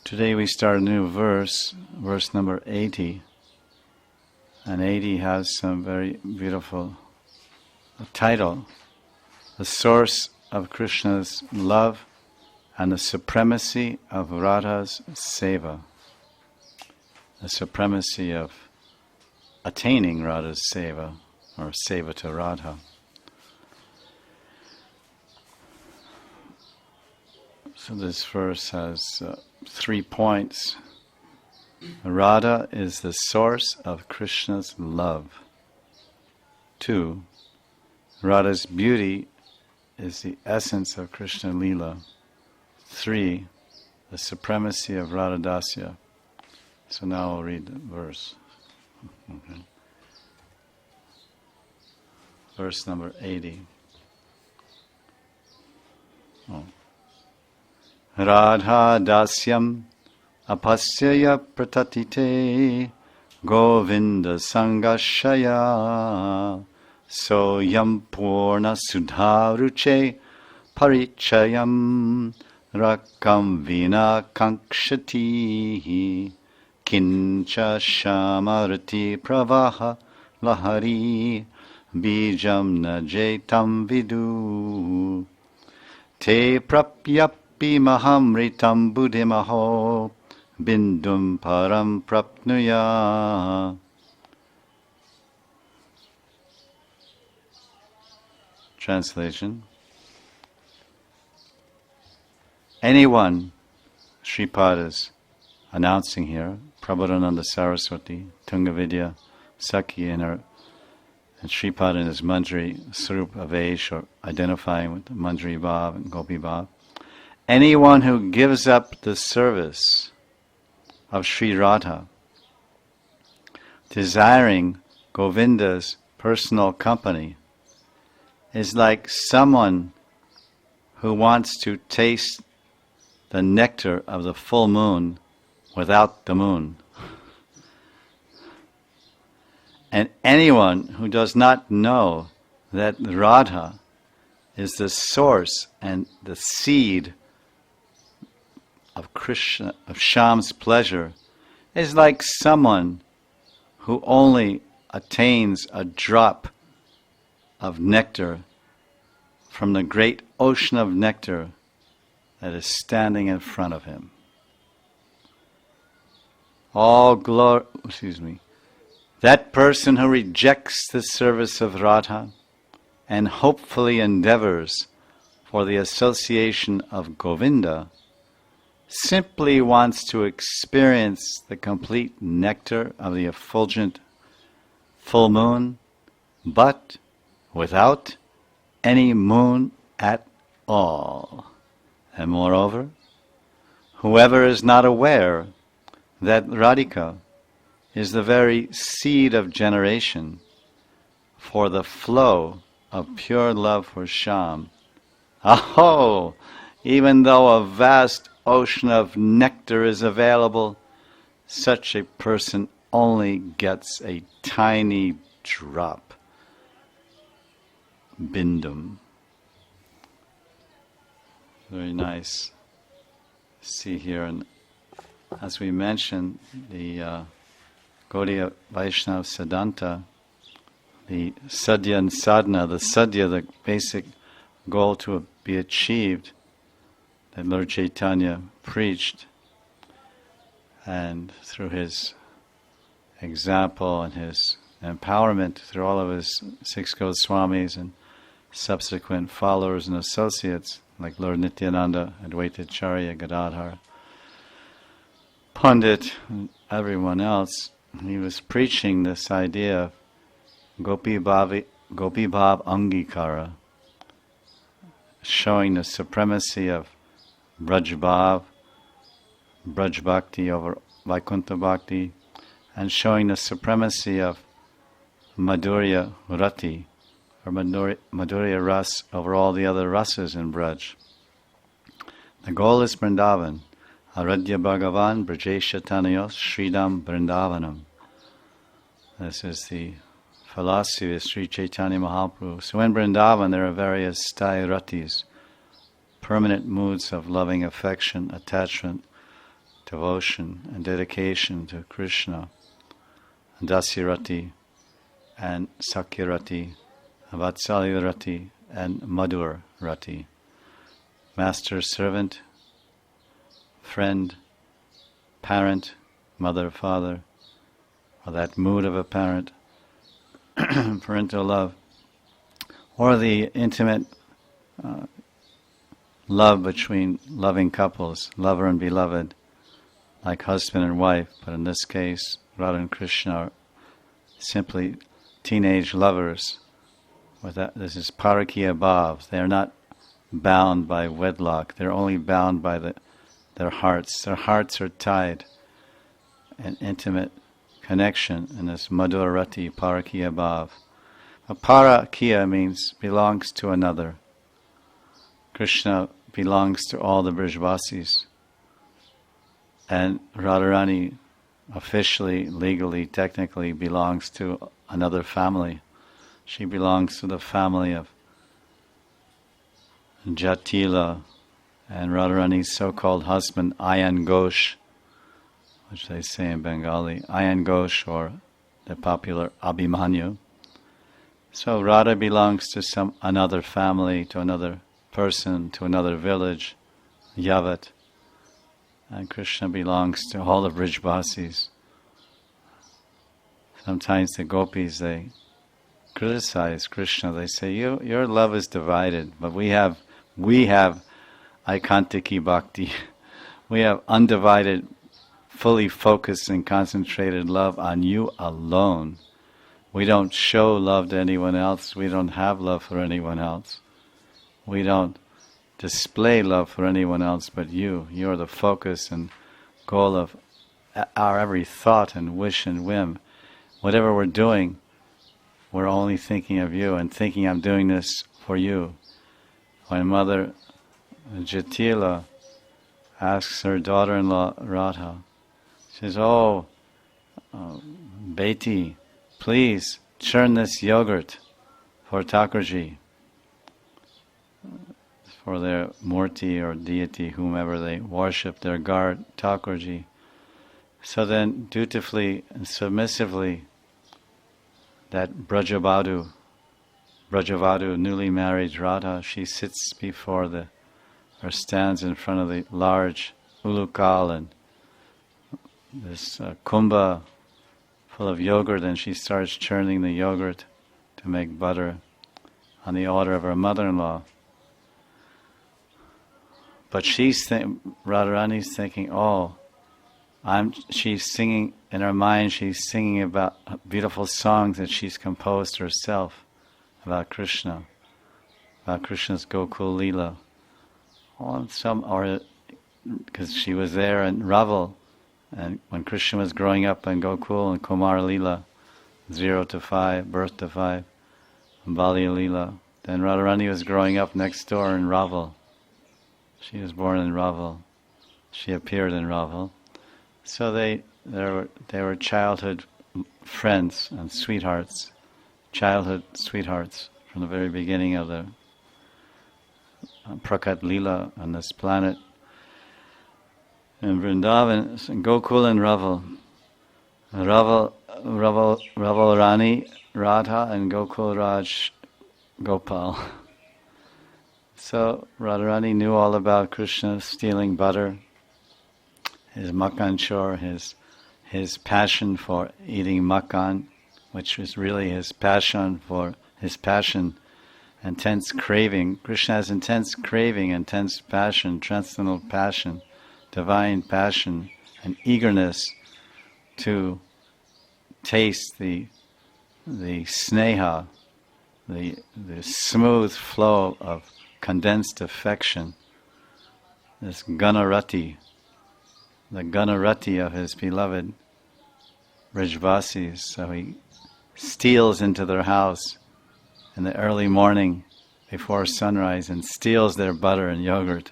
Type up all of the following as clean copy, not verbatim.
Today we start a new verse, verse number 80. And 80 has some very beautiful title, The Source of Krishna's Love and the Supremacy of Radha's Seva. The supremacy of attaining Radha's Seva, or Seva to Radha. So this verse has 3 points. Radha is the source of Krishna's love. 2. Radha's beauty is the essence of Krishna Lila. 3. The supremacy of Radha Dasya. So now I'll read the verse. Okay. Verse number 80. Radha dasyam apasyaya pratatite Govinda sangashaya soyam purna sudharuche parichayam rakam vina kankshati kincha shamarati pravaha lahari bijam najetam vidu te prapyapi mahamritam buddhimaho bindum param prapnuya. Translation. Anyone, Shripad is announcing here, Prabodhananda Saraswati, Tungavidya, Sakhi and Shripad in his Manjari Sarup Avesh, or identifying with the Manjari Bhav and Gopi Bhav. Anyone who gives up the service of Sri Radha, desiring Govinda's personal company, is like someone who wants to taste the nectar of the full moon without the moon. And anyone who does not know that Radha is the source and the seed of Krishna, of Shyam's pleasure, is like someone who only attains a drop of nectar from the great ocean of nectar that is standing in front of him. That person who rejects the service of Radha and hopefully endeavors for the association of Govinda simply wants to experience the complete nectar of the effulgent full moon, but without any moon at all. And moreover, whoever is not aware that Radhika is the very seed of generation for the flow of pure love for Shyam, even though a vast ocean of nectar is available, such a person only gets a tiny drop. Bindum. Very nice. See here, and as we mentioned, the Gaudiya Vaishnava Siddhanta, the sadhya and sadhana, the sadhya, the basic goal to be achieved, that Lord Chaitanya preached, and through his example and his empowerment through all of his 6 Goswamis and subsequent followers and associates like Lord Nityananda, Advaita Acharya, Gadadhar, Pandit, and everyone else, he was preaching this idea of Gopi Bhav Angikara, showing the supremacy of Braj Bhav, Braj Bhakti over Vaikuntha Bhakti, and showing the supremacy of Madhurya Rati, or Madhurya Ras, over all the other rasas in Braj. The goal is Vrindavan. Aradhya Bhagavan Brajesha Tanayos Sridam Vrindavanam. This is the philosophy of Sri Chaitanya Mahaprabhu. So in Vrindavan there are various sthaya ratis, permanent moods of loving affection, attachment devotion and dedication to Krishna, Dasirati and Sakyarati, Vatsalyarati and Madhur Rati. Master, servant, friend, parent, mother, father, or that mood of a parent, parental love, or the intimate love between loving couples, lover and beloved, like husband and wife, but in this case, Radha and Krishna are simply teenage lovers. This is parakiya bhav. They are not bound by wedlock. They're only bound by their hearts. Their hearts are tied in intimate connection in this madhurati parakiya bhav. Parakiya means belongs to another. Krishna belongs to all the Brijvasis. And Radharani officially, legally, technically belongs to another family. She belongs to the family of Jatila and Radharani's so-called husband, Ayan Ghosh, which they say in Bengali, Ayan Ghosh, or the popular Abhimanyu. So Radha belongs to another family, to another person, to another village, Yavat. And Krishna belongs to all the Brijvasis. Sometimes the gopis, they criticize Krishna. They say, your love is divided, but we have Ekanti Bhakti. We have undivided, fully focused and concentrated love on you alone. We don't show love to anyone else. We don't have love for anyone else. We don't display love for anyone else but you. You're the focus and goal of our every thought and wish and whim. Whatever we're doing, we're only thinking of you and thinking I'm doing this for you. When Mother Jatila asks her daughter-in-law Radha, she says, Beti, please churn this yogurt for Thakurji, for their Murti or deity, whomever they worship, their guard, Thakurji. So then, dutifully and submissively, that Brajavadu, newly married Radha, she sits before or stands in front of the large ulukal and this kumbha full of yogurt, and she starts churning the yogurt to make butter on the order of her mother-in-law. But Radharani's thinking, she's singing, in her mind she's singing about beautiful songs that she's composed herself about Krishna, about Krishna's Gokul Leela. Because she was there in Raval, and when Krishna was growing up in Gokul and Kumar Leela, 0 to 5, birth to 5, and Bali Leela, then Radharani was growing up next door in Raval. She was born in Raval. She appeared in Raval. So they were childhood friends and sweethearts, childhood sweethearts from the very beginning of the Prakat Leela on this planet. In Vrindavan, in Gokul and Raval. Raval Rani, Radha, and Gokul Raj Gopal. So Radharani knew all about Krishna stealing butter, his makan chor, his passion for eating makan, which was really his passion, intense craving. Krishna has intense craving, intense passion, transcendental passion, divine passion, and eagerness to taste the sneha, the smooth flow of condensed affection, this ganarati, the ganarati of his beloved Brijvasis. So he steals into their house in the early morning before sunrise and steals their butter and yogurt,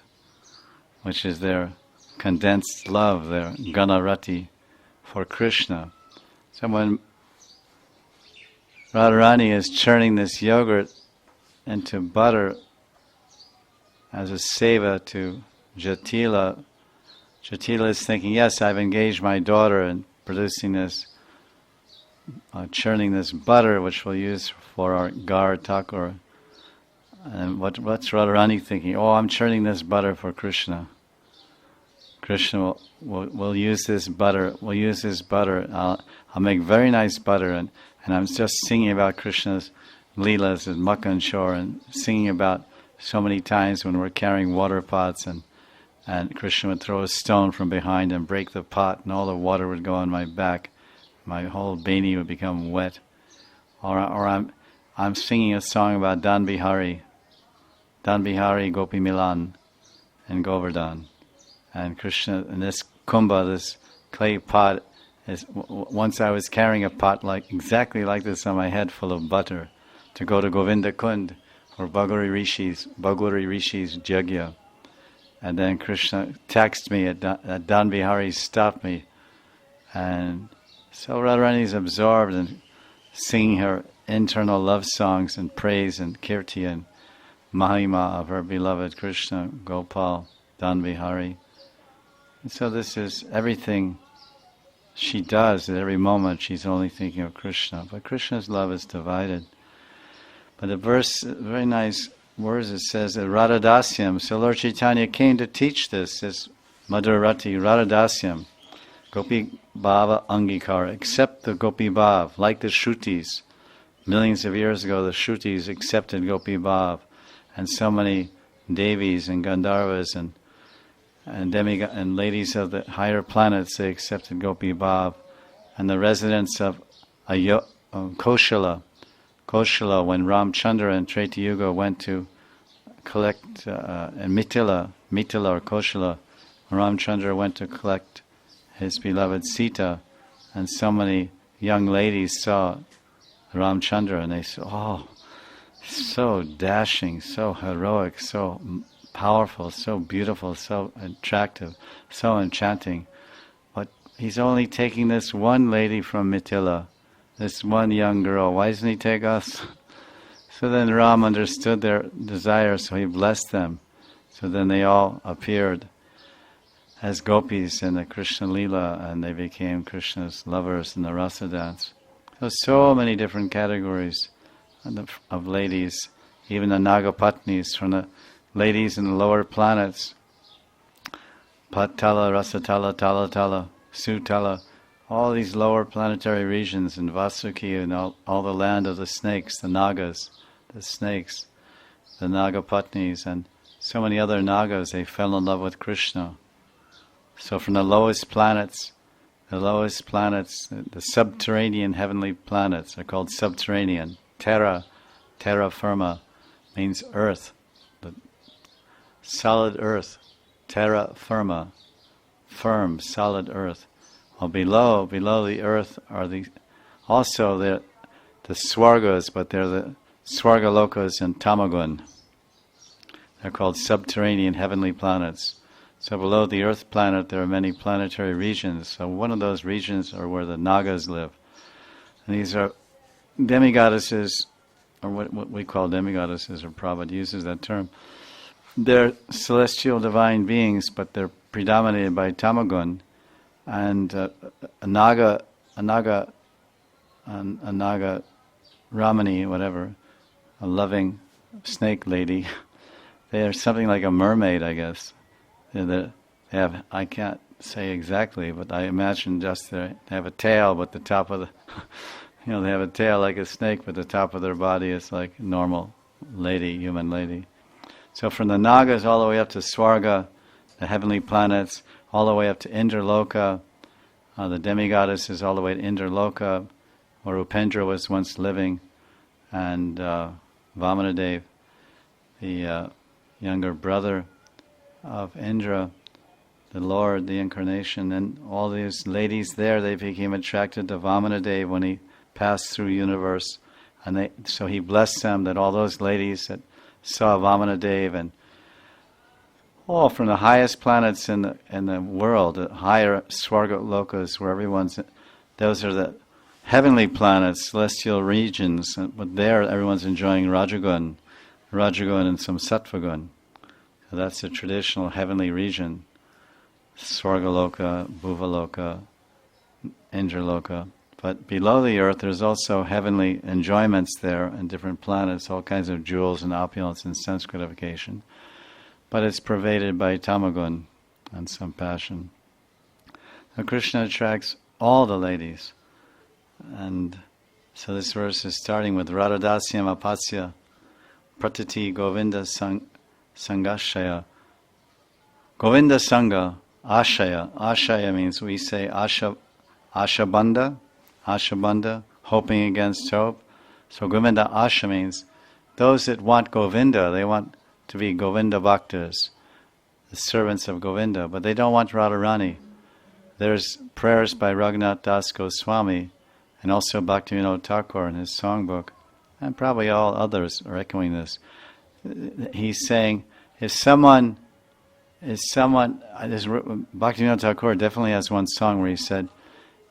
which is their condensed love, their ganarati for Krishna. So when Radharani is churning this yogurt into butter as a seva to Jatila, Jatila is thinking, yes, I've engaged my daughter in producing this, churning this butter, which we'll use for our gar takur. And what's Radharani thinking? Oh, I'm churning this butter for Krishna. Krishna will use this butter. We'll use this butter. I'll make very nice butter, and I'm just singing about Krishna's leelas and Makkan Chor, and singing about so many times when we're carrying water pots, and Krishna would throw a stone from behind and break the pot, and all the water would go on my back. My whole beni would become wet. Or I'm singing a song about Dan Bihari Gopi Milan and Govardhan. And Krishna, in this kumbha, this clay pot, once I was carrying a pot exactly like this on my head, full of butter, to go to Govinda Kund for Bhagwari Rishi's Jagya. And then Krishna texted me at Dan Bihari stopped me. And so Radharani is absorbed in singing her internal love songs and praise and kirti and mahima of her beloved Krishna, Gopal, Dan Bihari. And so this is everything she does. At every moment she's only thinking of Krishna. But Krishna's love is divided. But the verse, very nice words, it says that Radhadasyam. So Lord Chaitanya came to teach this Madhurati, Radhadasyam, Gopi Bhava Angikara, accept the Gopi Bhav, like the Shrutis. Millions of years ago the Shrutis accepted Gopi Bhav, and so many Devis and Gandharvas and demigods and ladies of the higher planets, they accepted Gopi Bhav. And the residents of Koshala, when Ramchandra and Treta Yuga went to collect, and Mithila or Koshala, Ramchandra went to collect his beloved Sita, and so many young ladies saw Ramchandra and they said, oh, so dashing, so heroic, so powerful, so beautiful, so attractive, so enchanting. But he's only taking this one lady from Mithila, this one young girl. Why doesn't he take us? So then Ram understood their desire, so he blessed them. So then they all appeared as gopis in the Krishna Leela, and they became Krishna's lovers in the rasa dance. So many different categories of ladies, even the Nagapatnis, from the ladies in the lower planets, Patala, Rasatala, Talatala, Sutala, all these lower planetary regions in Vasuki and all the land of the snakes, the Nagas, the snakes, the Nagapatnis, and so many other Nagas, they fell in love with Krishna. So from the lowest planets, the subterranean heavenly planets are called subterranean. Terra firma means earth, the solid earth. Terra firma, firm, solid earth. Well, below the earth are the swargas, but they're the swargalokas in Tamagun. They're called subterranean heavenly planets. So below the earth planet there are many planetary regions. So one of those regions are where the Nagas live. And these are demigoddesses, or what we call demigoddesses, or Prabhupada uses that term. They're celestial divine beings, but they're predominated by Tamagun. And a Naga Ramani, whatever, a loving snake lady, they are something like a mermaid, I guess. They have, I can't say exactly, but I imagine just they have a tail, but the top of the, they have a tail like a snake, but the top of their body is like a normal lady, human lady. So from the Nagas all the way up to Swarga, the heavenly planets, all the way up to Indraloka, the demigoddesses all the way to Indraloka, where Upendra was once living, and Vamanadev, the younger brother of Indra, the Lord, the incarnation, and all these ladies there, they became attracted to Vamanadev when he passed through universe, and so he blessed them that all those ladies that saw Vamanadev and all from the highest planets in the world, the higher Swarga Lokas, where those are the heavenly planets, celestial regions, but there everyone's enjoying Rajagun and some Sattvagun. So that's the traditional heavenly region. Swargaloka, Bhuvaloka, Indraloka. But below the earth, there's also heavenly enjoyments there and different planets, all kinds of jewels and opulence and sense gratification. But it's pervaded by tamagun and some passion. So Krishna attracts all the ladies. And so this verse is starting with Radhadasyam apasya pratiti Govinda sangashaya. Govinda sangha, ashaya. Ashaya means we say ashabandha, hoping against hope. So Govinda asha means those that want Govinda, they want to be Govinda bhaktas, the servants of Govinda, but they don't want Radharani. There's prayers by Raghunath Das Goswami and also Bhaktivinoda Thakur in his songbook, and probably all others are echoing this. He's saying, Bhaktivinoda Thakur definitely has one song where he said,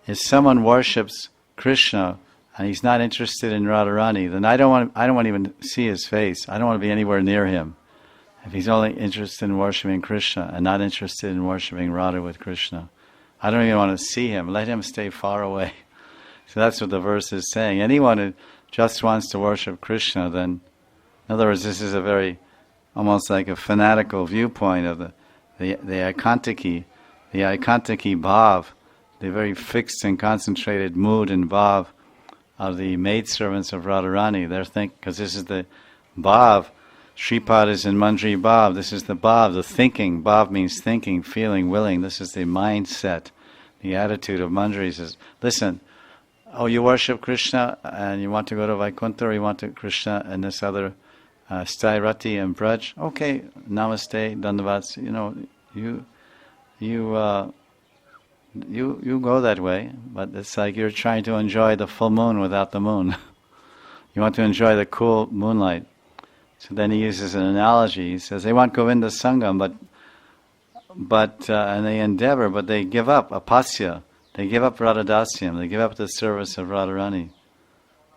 if someone worships Krishna and he's not interested in Radharani, then I don't want to even see his face. I don't want to be anywhere near him. If he's only interested in worshiping Krishna and not interested in worshiping Radha with Krishna, I don't even want to see him. Let him stay far away. So that's what the verse is saying. Anyone who just wants to worship Krishna, then, in other words, this is a very, almost like a fanatical viewpoint of the Ekantiki bhav, the very fixed and concentrated mood and bhav of the maidservants of Radharani. They're because this is the bhav. Shripad is in Manjri bhav. This is the bhav, the thinking. Bhav means thinking, feeling, willing. This is the mindset, the attitude of Manjri says, listen, you worship Krishna and you want to go to Vaikuntha, or you want to Krishna and this other Stairati and Braj. Okay, namaste, dandavats. You go that way, but it's like you're trying to enjoy the full moon without the moon. You want to enjoy the cool moonlight. So then he uses an analogy. He says they want Govinda Sangam, but and they endeavor, but they give up apasya. They give up Radhadasyam. They give up the service of Radharani.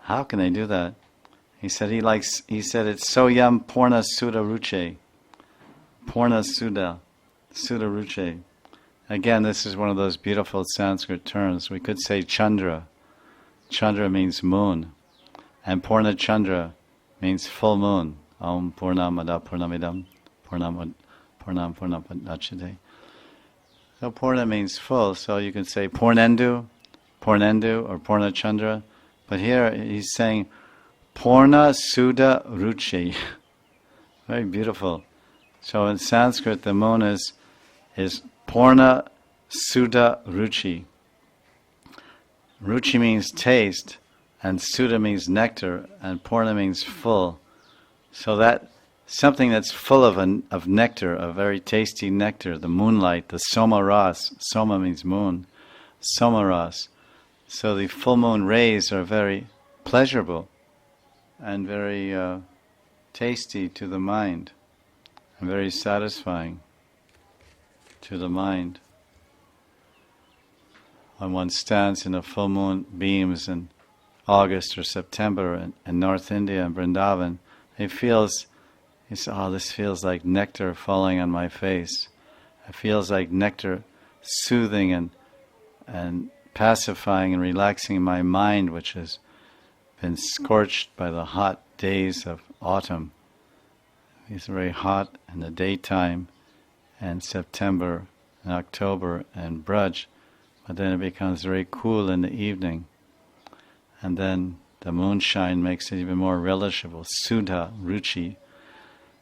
How can they do that? He said it's soyam porna sudha ruche. Porna sudha ruche. Again, this is one of those beautiful Sanskrit terms. We could say Chandra. Chandra means moon. And Purna Chandra means full moon. Om Purnamada Purnamidam Purnam Purnapurnapachate. So Purna means full, so you can say Purnendu or Purna Chandra. But here he's saying Purna Sudha Ruchi. Very beautiful. So in Sanskrit the moon is Purna Sudha Ruchi. Ruchi means taste, and Sudha means nectar, and Purna means full. So that something that's full of nectar, a very tasty nectar, the moonlight, the Soma Ras. Soma means moon. Soma Ras. So the full moon rays are very pleasurable and very tasty to the mind, and very satisfying to the mind. When one stands in the full moon beams in August or September in North India and Vrindavan, he says, this feels like nectar falling on my face. It feels like nectar soothing and pacifying and relaxing my mind, which has been scorched by the hot days of autumn. It's very hot in the daytime, and September and October and Braj, but then it becomes very cool in the evening. And then the moonshine makes it even more relishable. Sudha Ruchi.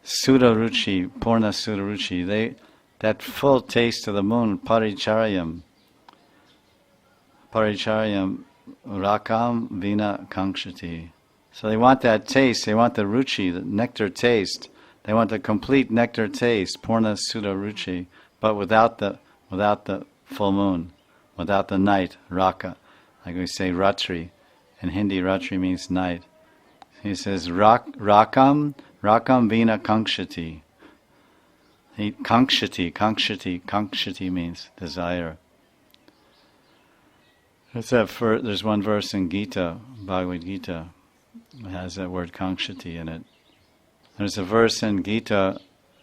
Sudha Ruchi, Purna Sudha Ruchi. That full taste of the moon, Paricharyam. Paricharyam Rakam Vina Kankshati. So they want that taste, they want the Ruchi, the nectar taste. They want the complete nectar taste, Purna Sudha Ruchi, but without the full moon, without the night, Raka. Like we say Ratri. In Hindi, Ratri means night. He says, Rakam Vina Kankshati. Kankshati means desire. There's one verse in Gita, Bhagavad Gita, that has that word Kankshati in it. There's a verse in Gita,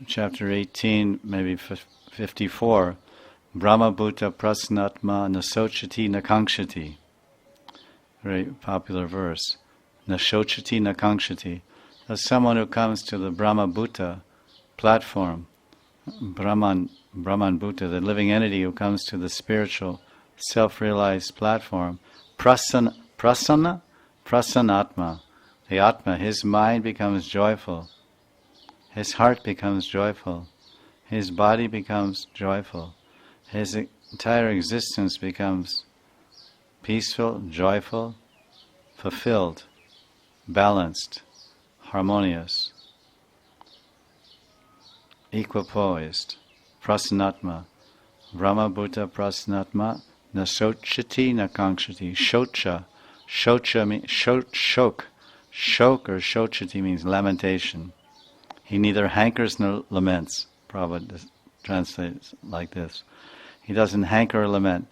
chapter 18, maybe 54, Brahma Bhuta Prasannatma Nasochati Nakangshati. Very popular verse. Nasochati Nakangshati. As someone who comes to the Brahma Bhuta platform, Brahman Bhuta, the living entity who comes to the spiritual, self-realized platform, prasannatma, the Atma, his mind becomes joyful, his heart becomes joyful, his body becomes joyful, his entire existence becomes peaceful, joyful, fulfilled, balanced, harmonious, equipoised. Prasannatma, Brahma Bhuta Prasannatma, Nasochati Nakangshati. Shocha means shok or shochati means lamentation. He neither hankers nor laments. Prabhupada translates like this. He doesn't hanker or lament.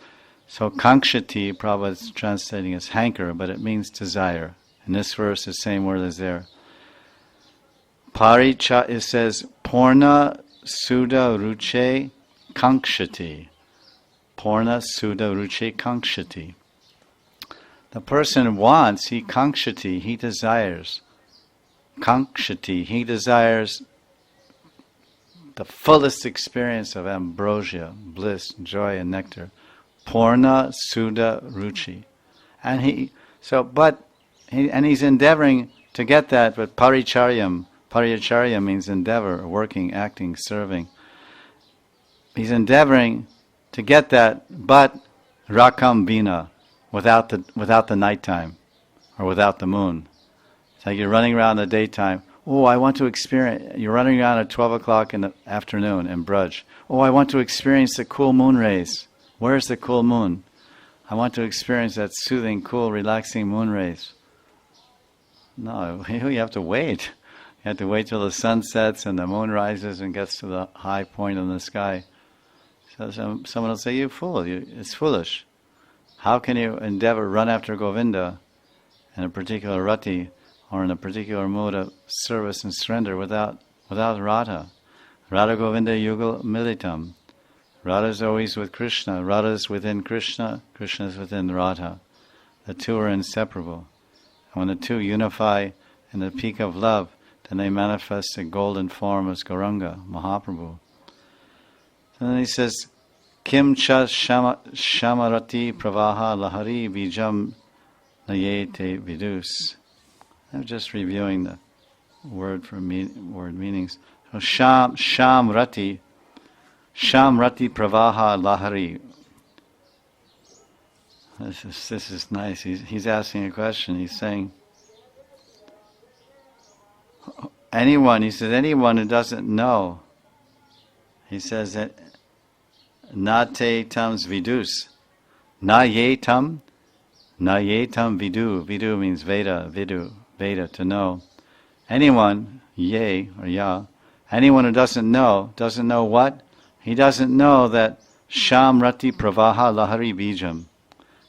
So Kangshati, Prabhupada is translating as hanker, but it means desire. In this verse, the same word is there. Paricha, it says, Purna Sudha Ruche Kangshati. Purna Sudha Ruche Kangshati. The person wants, he Kangshati, he desires. Kangshati, he desires the fullest experience of ambrosia, bliss, joy, and nectar. Purna Sudha Ruchi. And he's endeavoring to get that, but Paricharya means endeavor, working, acting, serving. He's endeavoring to get that, but rakam bina, without the nighttime, or without the moon. It's like you're running around in the daytime. Oh, I want to experience. You're running around at 12 o'clock in the afternoon in Braj. Oh, I want to experience the cool moon rays. Where's the cool moon? I want to experience that soothing, cool, relaxing moon rays. No, you have to wait. You have to wait till the sun sets and the moon rises and gets to the high point in the sky. So someone will say, "You fool! It's foolish. How can you endeavor run after Govinda in a particular rati or in a particular mode of service and surrender without Radha? Radha Govinda Yugal Militam. Radha is always with Krishna. Radha is within Krishna. Krishna is within Radha. The two are inseparable. And when the two unify in the peak of love, then they manifest a golden form as Gauranga, Mahaprabhu. And then he says, Kim cha shamarati pravaha lahari bijam nayete vidus. I'm just reviewing the word meanings. So shamrati pravaha lahari. This is nice. He's asking a question. He's saying, anyone who doesn't know, he says that nate tams vidus. Nayetam vidu. Vidu means Veda, to know. Anyone, ye or ya, anyone who doesn't know what? He doesn't know that Shamrati Pravaha Lahari Bijam.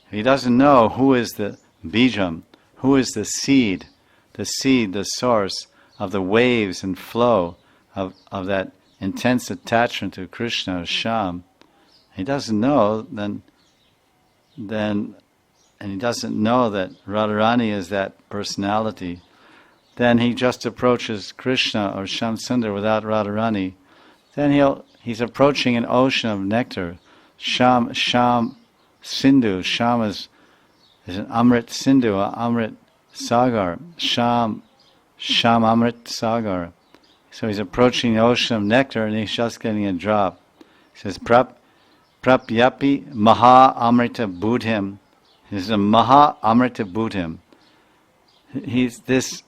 He doesn't know who is the Bijam, who is the seed, the source of the waves and flow of that intense attachment to Krishna or Sham. He doesn't know, and he doesn't know that Radharani is that personality. Then he just approaches Krishna or Sham Sundar without Radharani. Then he's approaching an ocean of nectar. Sham Sindhu. Sham is an Amrit Sindhu, Amrit Sagar. Sham Amrit Sagar. So he's approaching the ocean of nectar and he's just getting a drop. He says, Prapyapi Maha Amrita Budhim. He's a Maha Amrita Budhim. He's this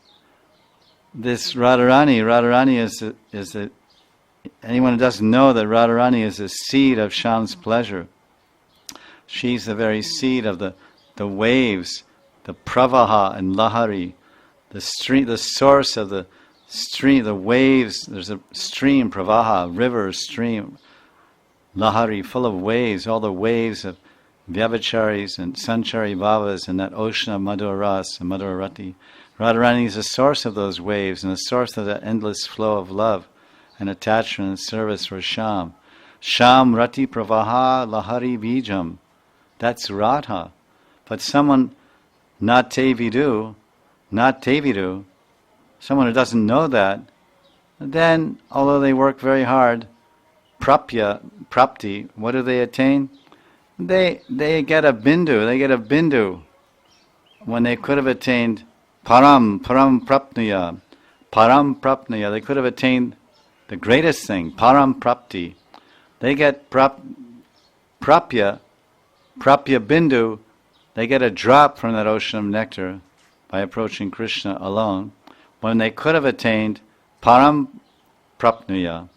Radharani. Radharani is anyone who doesn't know that Radharani is the seed of Sham's pleasure. She's the very seed of the waves, the pravaha and lahari, the stream, the source of the stream, the waves. There's a stream, pravaha, river, stream, lahari, full of waves, all the waves of Vyavacharis and Sanchari Bhavas and that ocean of Madhura Ras and Madhura Rati. Radharani is the source of those waves and the source of that endless flow of love and attachment and service for Sham. Sham Rati Pravaha Lahari Bijam. That's Radha. But someone not Tevidu, someone who doesn't know that, then, although they work very hard, prapti, what do they attain? They get a bindu, when they could have attained param prapnaya, they could have attained the greatest thing, param prapti. They get prapya bindu, they get a drop from that ocean of nectar by approaching Krishna alone, when they could have attained param prapnaya.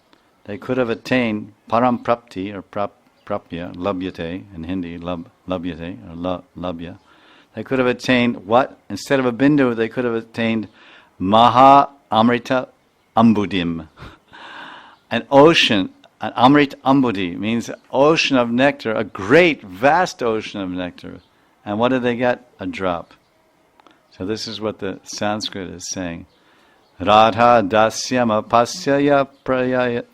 They could have attained param prapti or prapya, labhyate in Hindi, labhyate or labhya. They could have attained what? Instead of a bindu, they could have attained maha amrita ambudim. An ocean, an amrit ambudi means ocean of nectar, a great, vast ocean of nectar. And what did they get? A drop. So this is what the Sanskrit is saying. Radha dasyama pasyaya prayatate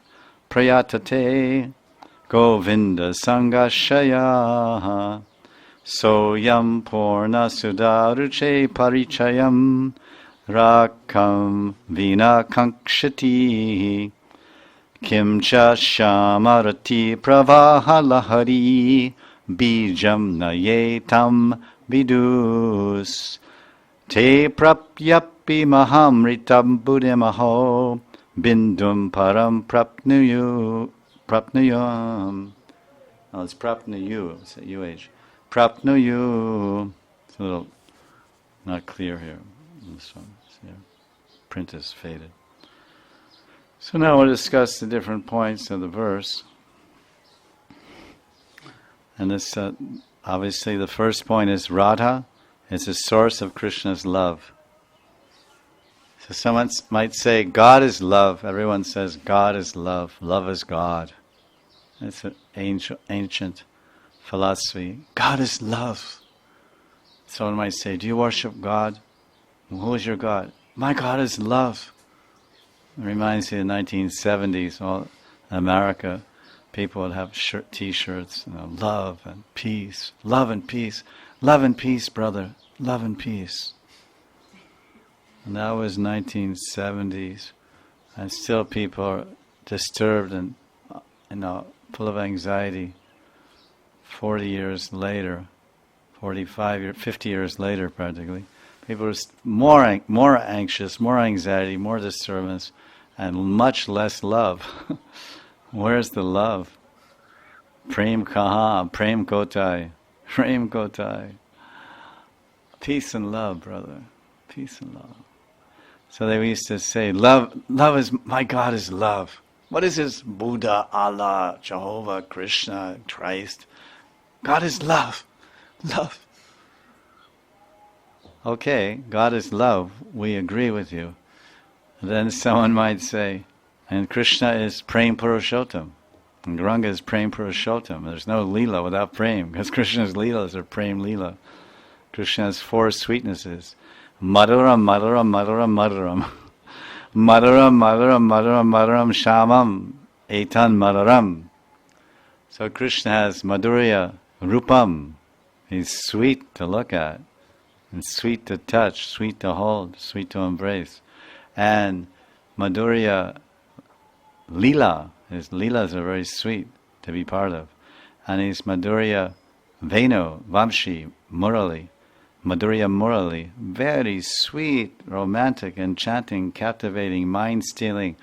Govinda sangashaya soyam purna sudaruche parichayam rakam vina kankshati kimcha shamarati pravaha lahari bijam nayetam vidus te prapyapi mahamritam buddhimaho bindum param prapnuyam. Oh, it's prapnuyu. It's at UH. Prapnuyu. It's a little not clear here. This one. See, print is faded. So now we'll discuss the different points of the verse. And this, obviously, the first point is Radha is the source of Krishna's love. So someone might say, God is love. Everyone says, God is love. Love is God. It's an ancient philosophy. God is love. Someone might say, do you worship God? Who is your God? My God is love. It reminds me of the 1970s. All in America, people would have T-shirts, love and peace. Love and peace. Love and peace, brother. Love and peace. And that was 1970s, and still people are disturbed and full of anxiety. 40 years later, 50 years later, practically, people are more anxious, more anxiety, more disturbance, and much less love. Where's the love? Prem kaha, prem kotai, prem kotai. Peace and love, brother. Peace and love. So they used to say, love is, my God is love. What is this? Buddha, Allah, Jehovah, Krishna, Christ. God is love. Love. Okay, God is love. We agree with you. And then someone might say, and Krishna is Prem Purushottam. And Gauranga is Prem Purushottam. There's no Leela without Prem, because Krishna's Leelas are Prem Leela. Krishna has 4 sweetnesses. Maduram, Maduram, Maduram, Maduram. Maduram, Maduram, Maduram, Maduram, Shamam, Etan Maduram. So Krishna has Madhurya, Rupam. He's sweet to look at, and sweet to touch, sweet to hold, sweet to embrace. And Madhurya Leela, his Leelas are very sweet to be part of. And he's Madhurya Venu, Vamshi, Murali. Madhurya Murali, very sweet, romantic, enchanting, captivating, mind-stealing,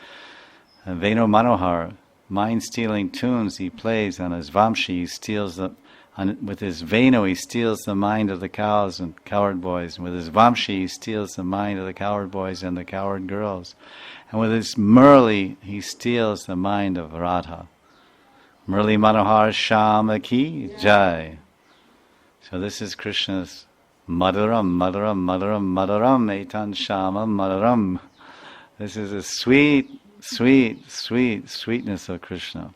Venu Manohar, mind-stealing tunes he plays on his Vamshi. He steals with his Venu he steals the mind of the cows and coward boys, and with his Vamshi he steals the mind of the coward boys and the coward girls, and with his Murali he steals the mind of Radha. Murali Manohar Shama Ki Jai. So this is Krishna's Maduram, Maduram, Maduram, Maduram, Etan Shama, Maduram. This is a sweetness of Krishna.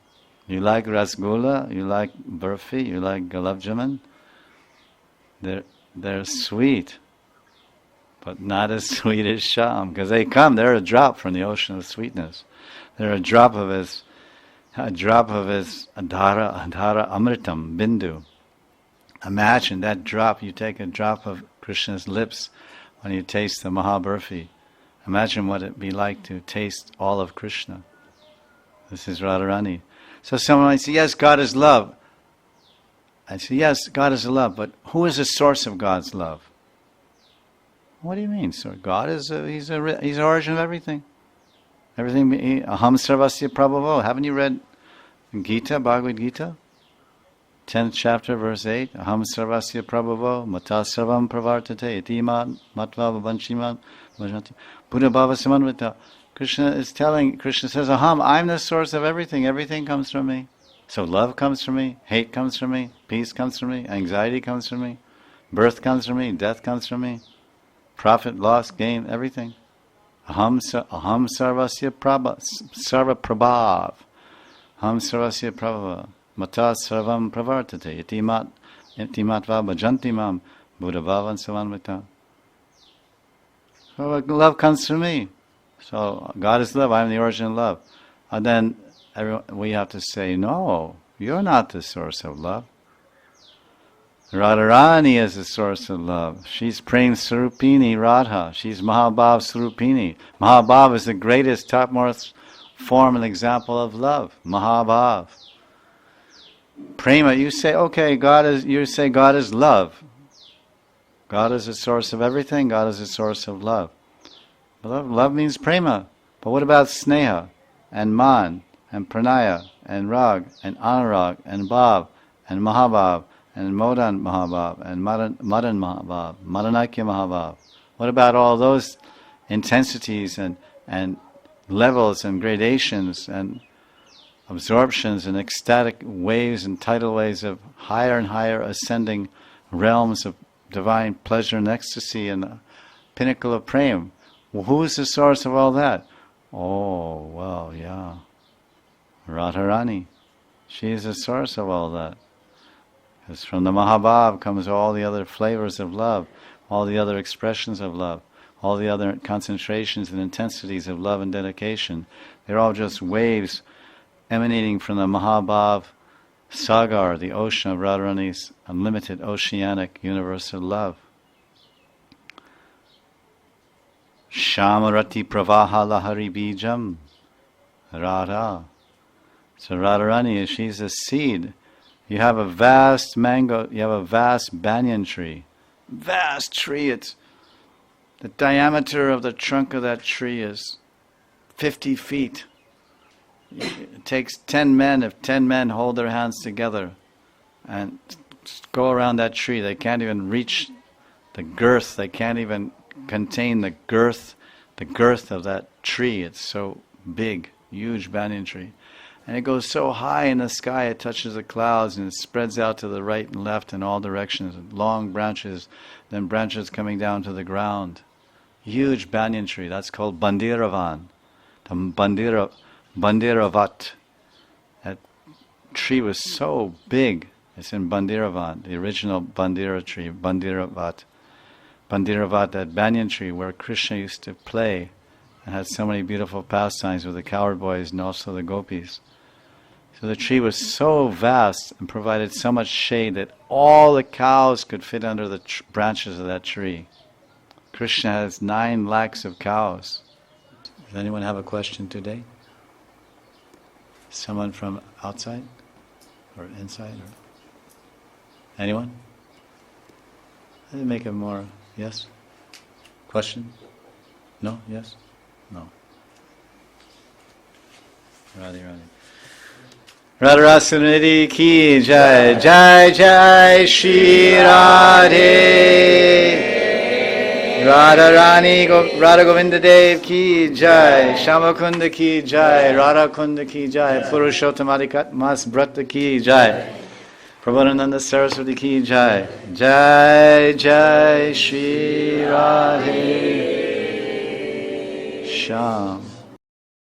You like rasgulla, you like burfi, you like gulab jamun. They're sweet, but not as sweet as Sham, because they're a drop from the ocean of sweetness. They're a drop of his a drop of his adhara amritam, bindu. Imagine that drop, you take a drop of Krishna's lips when you taste the Mahabarfi. Imagine what it'd be like to taste all of Krishna. This is Radharani. So someone might say, yes, God is love. I say, yes, God is love, but who is the source of God's love? What do you mean? So God is he's the origin of everything. Everything, aham sarvasya prabhavo. Haven't you read Gita, Bhagavad Gita? 10th chapter, verse 8. Aham sarvasya prabhavo, mata sarvam pravartate, itiman matva vanshiman vajanti. Buddha bhava samanvita. Krishna says, aham, I'm the source of everything. Everything comes from me. So love comes from me, hate comes from me, peace comes from me, anxiety comes from me, birth comes from me, death comes from me, profit, loss, gain, everything. Aham sarvasya sarva prabhav. Aham sarvasya prabhav. Mata sarvam pravartate. Itimatva bhajanti mam. Buddha bhavan samanvita. So love comes from me. So God is love, I am the origin of love. And then we have to say, no, you're not the source of love. Radharani is the source of love. She's Prem Swarupini Radha. She's Mahabhav Swarupini. Mahabhav is the greatest, topmost form and example of love. Mahabhav. Prema, you say, okay, God is love. God is the source of everything. God is the source of love. Love means prema. But what about sneha and man and pranaya and rag and anurag and bhav and mahabhav and modan mahabhav and madan mahabhav, madanakya mahabhav? What about all those intensities and levels and gradations and absorptions and ecstatic waves and tidal waves of higher and higher ascending realms of divine pleasure and ecstasy and the pinnacle of prema? Well, who is the source of all that? Oh, well, yeah. Radharani. She is the source of all that. Because from the Mahabhav comes all the other flavors of love, all the other expressions of love, all the other concentrations and intensities of love and dedication. They're all just waves emanating from the Mahabhav Sagar, the ocean of Radharani's unlimited oceanic universal love. Shamarati pravaha lahari bijam. Radha. So Radharani, she's a seed. You have a vast banyan tree. Vast tree. It's the diameter of the trunk of that tree is 50 feet. It takes 10 men. If 10 men hold their hands together and go around that tree, they can't even reach the girth. They can't even contain the girth of that tree. It's so big, huge banyan tree. And it goes so high in the sky, it touches the clouds and it spreads out to the right and left in all directions. Long branches, then branches coming down to the ground. Huge banyan tree, that's called Bandiravan. The Bandiravat. That tree was so big. It's in Bandiravan, the original Bandira tree, Bandiravat. Bandiravat, that banyan tree where Krishna used to play and had so many beautiful pastimes with the cowherd boys and also the gopis. So the tree was so vast and provided so much shade that all the cows could fit under the branches of that tree. Krishna has 9 lakhs of cows. Does anyone have a question today? Someone from outside or inside? Or anyone? Let me make it more. Yes? Question? No? Yes? No. Radhe. Radha Suniti ki jai, jai jai Shri Radhe. Radha Govinda Dev ki jai, Shama Kunda ki jai, Radha Kunda ki jai, Purushottamadikat Mas Brata ki jai, Prabhupada Saraswati ki jai, jai jai Shri Radhe. Sham.